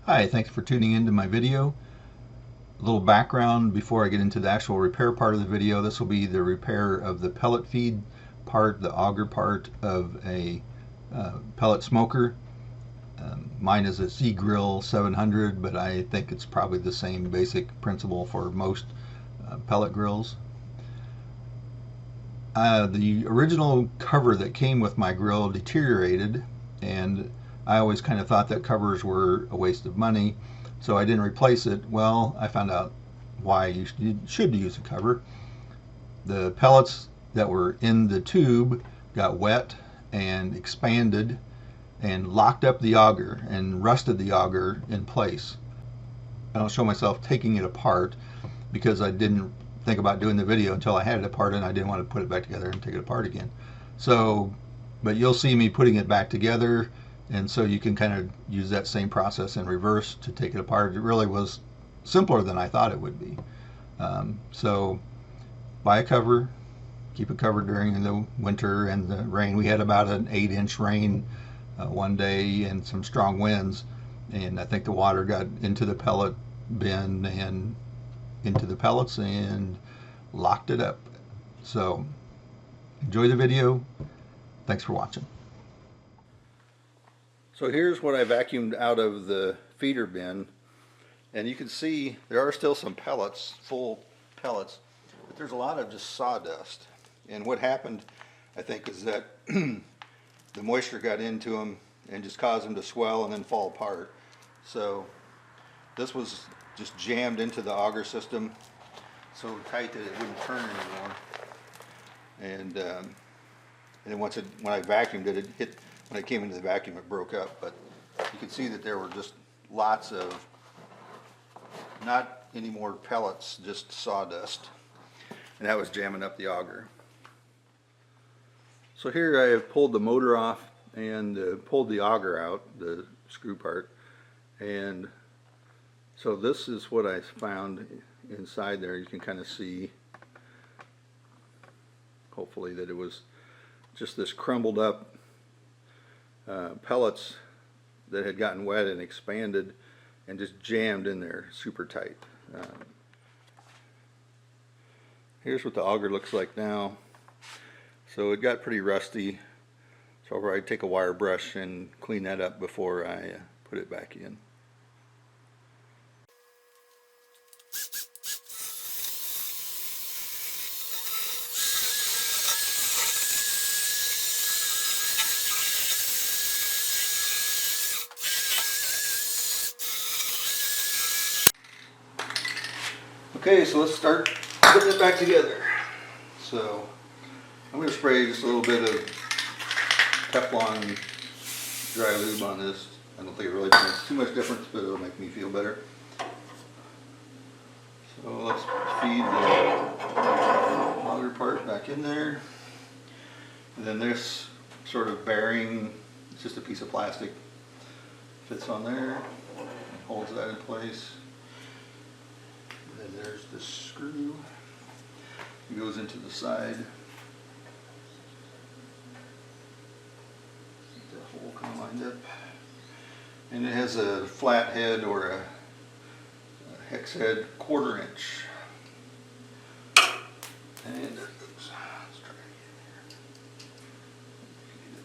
Hi, thanks for tuning into my video. A little background before I get into the actual repair part of the video. This will be the repair of the pellet feed part, the auger part of a pellet smoker. Mine is a ZGrill 700, but I think it's probably the same basic principle for most pellet grills. The original cover that came with my grill deteriorated, and I always kind of thought that covers were a waste of money, so I didn't replace it. Well, I found out why you should use a cover. The pellets that were in the tube got wet and expanded and locked up the auger and rusted the auger in place. I don't show myself taking it apart because I didn't think about doing the video until I had it apart, and I didn't want to put it back together and take it apart again. So, but you'll see me putting it back together, and so you can kind of use that same process in reverse to take it apart. It really was simpler than I thought it would be. So buy a cover, keep it covered during the winter and the rain. We had about an 8-inch rain one day and some strong winds, and I think the water got into the pellet bin and into the pellets and locked it up. So enjoy the video. Thanks for watching. So here's what I vacuumed out of the feeder bin, and you can see there are still some pellets, full pellets, but there's a lot of just sawdust. And what happened, I think, is that the moisture got into them and just caused them to swell and then fall apart. So this was just jammed into the auger system so tight that it wouldn't turn anymore. And then when I vacuumed it, it hit. When it came into the vacuum, it broke up. But you can see that there were just lots of, not any more pellets, just sawdust, and that was jamming up the auger. So here I have pulled the motor off and pulled the auger out, the screw part, and so this is what I found inside there. You can kind of see, hopefully, that it was just this crumbled up pellets that had gotten wet and expanded and just jammed in there super tight. Here's what the auger looks like now. So it got pretty rusty, so I'll probably take a wire brush and clean that up before I put it back in. Okay, so let's start putting it back together. So I'm going to spray just a little bit of Teflon dry lube on this. I don't think it really makes too much difference, but it'll make me feel better. So let's feed the auger part back in there. And then this sort of bearing, it's just a piece of plastic, fits on there and holds that in place. And then there's the screw. It goes into the side. The hole kind of lined up. And it has a flat head or a hex head 1/4 inch. And there it goes. Let's try it again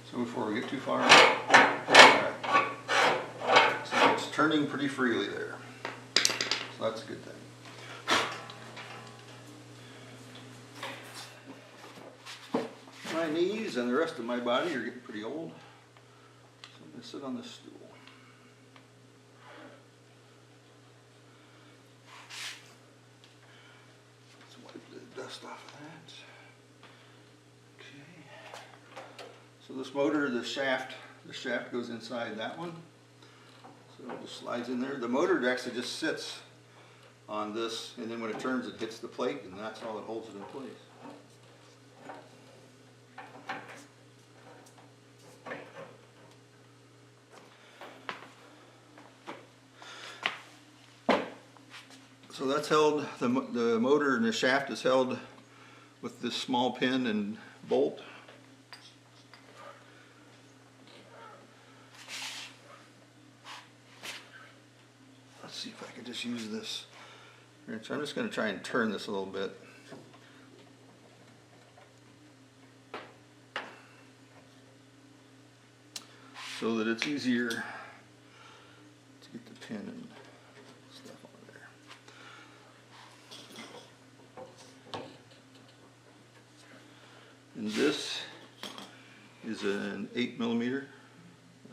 So before we get too far, so it's turning pretty freely there, so that's a good thing. My knees and the rest of my body are getting pretty old, so I'm going to sit on this stool. Let's wipe the dust off of that. So this motor, the shaft goes inside that one. So it just slides in there. The motor actually just sits on this, and then when it turns, it hits the plate, and that's all that holds it in place. So that's held, the motor and the shaft is held with this small pin and bolt. Let's see if I can just use this. So I'm just going to try and turn this a little bit. So that it's easier to get the pin and stuff on there. And this is an 8mm,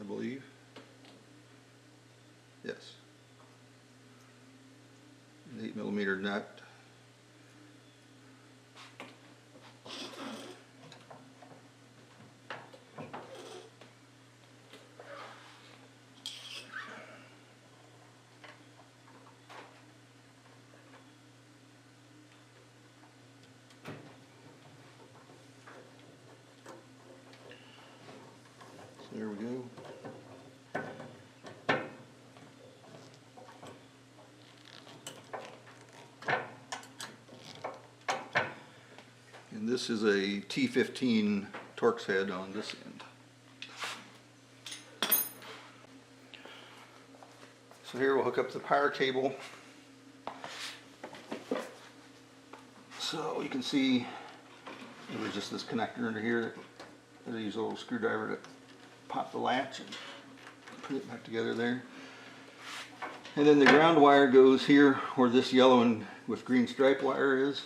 I believe. Yes. An 8mm nut. There we go. And this is a T15 Torx head on this end. So here we'll hook up the power cable. So you can see there's just this connector under here that I use a little screwdriver to pop the latch and put it back together there. And then the ground wire goes here where this yellow and with green stripe wire is.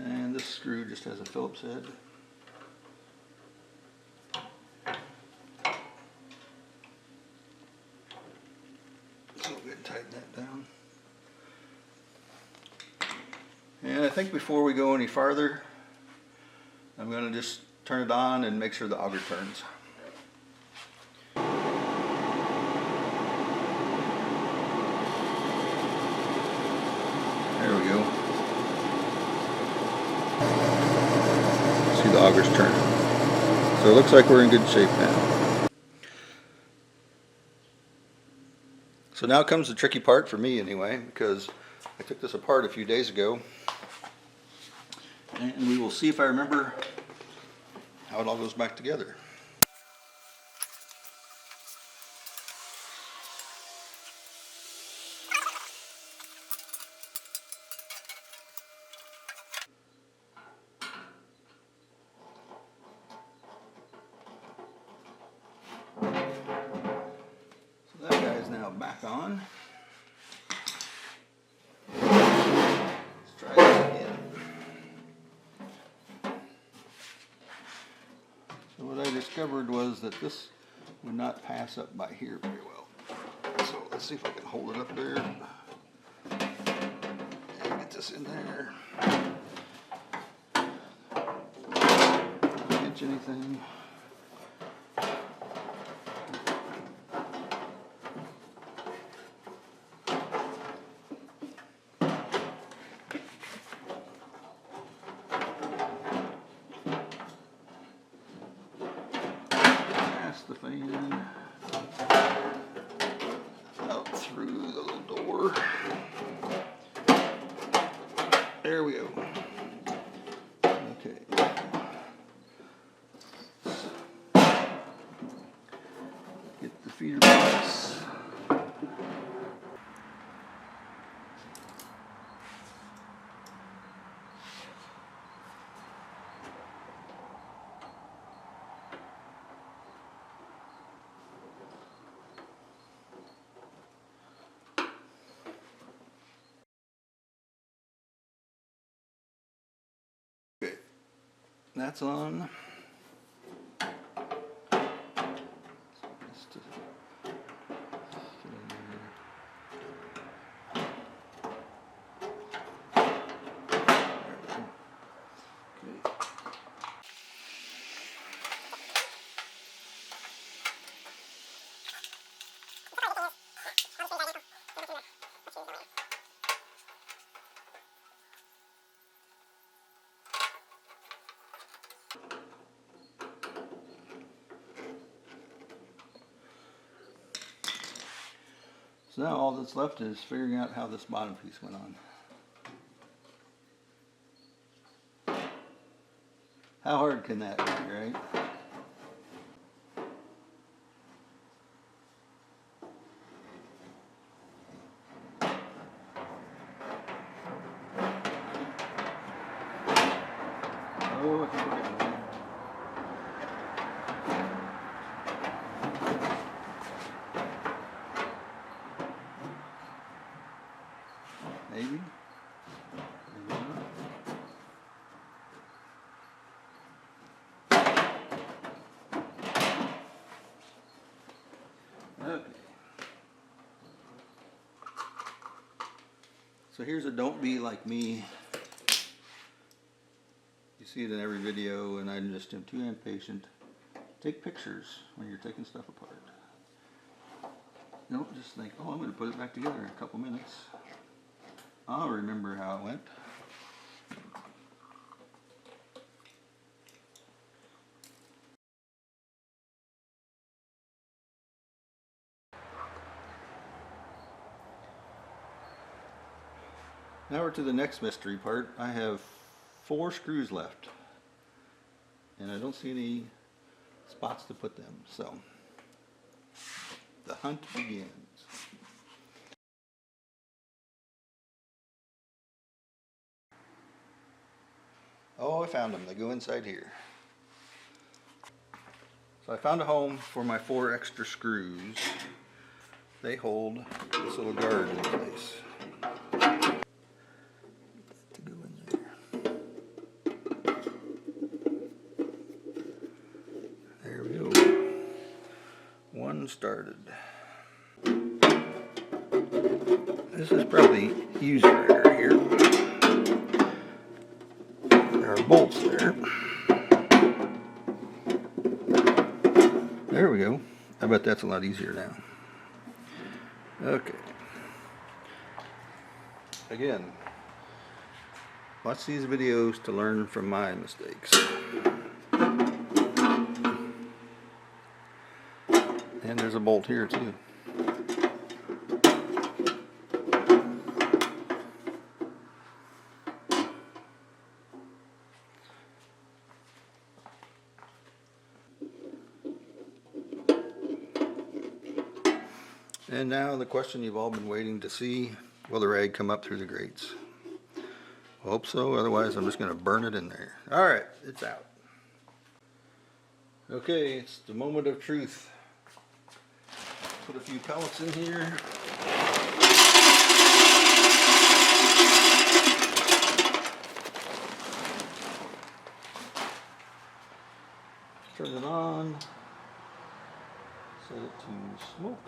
And this screw just has a Phillips head. So we'll go ahead and tighten that down. And I think before we go any farther, I'm going to just turn it on and make sure the auger turns. There we go. See the augers turning. So it looks like we're in good shape now. So now comes the tricky part for me anyway, because I took this apart a few days ago. And we will see if I remember how it all goes back together. So that guy is now back on. Let's try this again. So what I discovered was that this would not pass up by here very well. So let's see if I can hold it up there and get this in there. Don't pinch anything. The fan out through the little door. There we go. Okay. Get the feeder box. Okay, that's on. Okay. So now all that's left is figuring out how this bottom piece went on. How hard can that be, right? Oh, I think we're getting there. Maybe. Maybe not. Okay. So here's a don't be like me. You see it in every video, and I just am too impatient. Take pictures when you're taking stuff apart. Don't just think, oh, I'm going to put it back together in a couple minutes. I'll remember how it went. Now we're to the next mystery part. I have 4 screws left, and I don't see any spots to put them, so the hunt begins. Oh, I found them. They go inside here. So I found a home for my 4 extra screws. They hold this little guard in place. To go in there. There we go. One started. This is probably user error here. There are bolts there. There we go. I bet that's a lot easier now. Okay. Again, watch these videos to learn from my mistakes. And there's a bolt here too. And now the question you've all been waiting to see, will the rag come up through the grates? I hope so, otherwise I'm just going to burn it in there. Alright, it's out. Okay, it's the moment of truth. Put a few pellets in here. Turn it on. Set it to smoke.